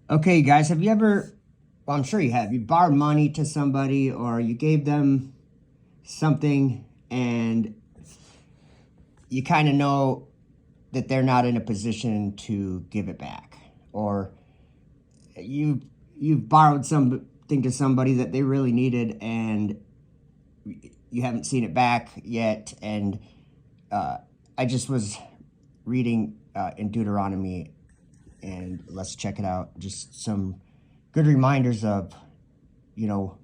Okay, guys, have you ever, well, I'm sure you have, you borrowed money to somebody or you gave them something and you kind of know that they're not in a position to give it back, or you you've borrowed something to somebody that they really needed and you haven't seen it back yet. And uh, I just was reading in Deuteronomy, and let's check it out. Just some good reminders of, you know,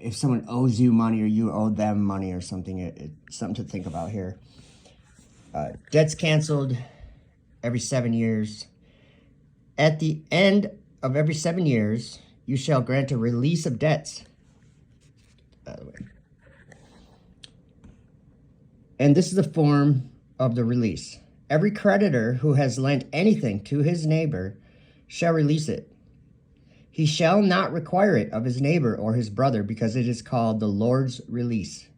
if someone owes you money or you owe them money or something, it's something to think about here. Debts canceled every 7 years. At the end of every 7 years, you shall grant a release of debts. By the way, and this is the form of the release. Every creditor who has lent anything to his neighbor shall release it. He shall not require it of his neighbor or his brother, because it is called the Lord's release.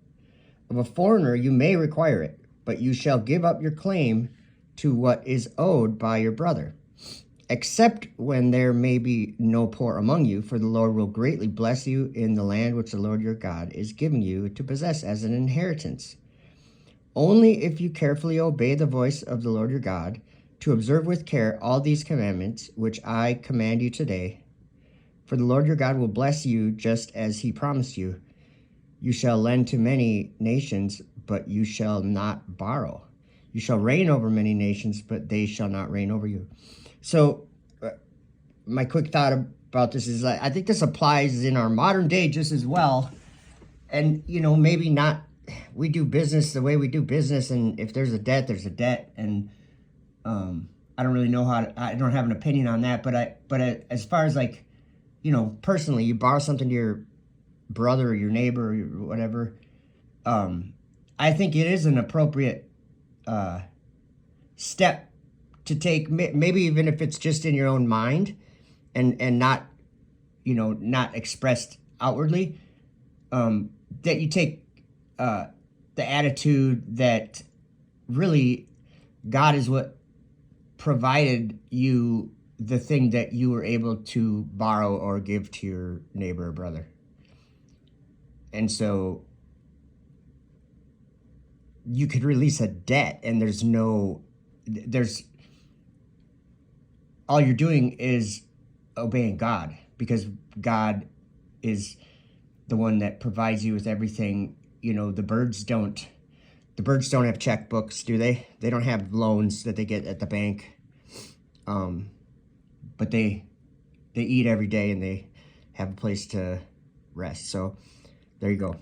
Of a foreigner you may require it, but you shall give up your claim to what is owed by your brother, except when there may be no poor among you, for the Lord will greatly bless you in the land which the Lord your God is giving you to possess as an inheritance. Only if you carefully obey the voice of the Lord your God, to observe with care all these commandments which I command you today, for the Lord your God will bless you just as he promised you. You shall lend to many nations, but you shall not borrow. You shall reign over many nations, but they shall not reign over you. So my quick thought about this is I think this applies in our modern day just as well. And, you know, maybe not, we do business the way we do business, and if there's a debt, there's a debt. And I don't really know I don't have an opinion on that, but as far as, like, you know, personally, you borrow something to your brother or your neighbor or whatever, I think it is an appropriate step to take, maybe even if it's just in your own mind and not, you know, not expressed outwardly, that you take the attitude that really God is what provided you the thing that you were able to borrow or give to your neighbor or brother. And so you could release a debt, and there's all you're doing is obeying God, because God is the one that provides you with everything. You know, the birds don't have checkbooks, do they? They don't have loans that they get at the bank. But they eat every day and they have a place to rest. So there you go.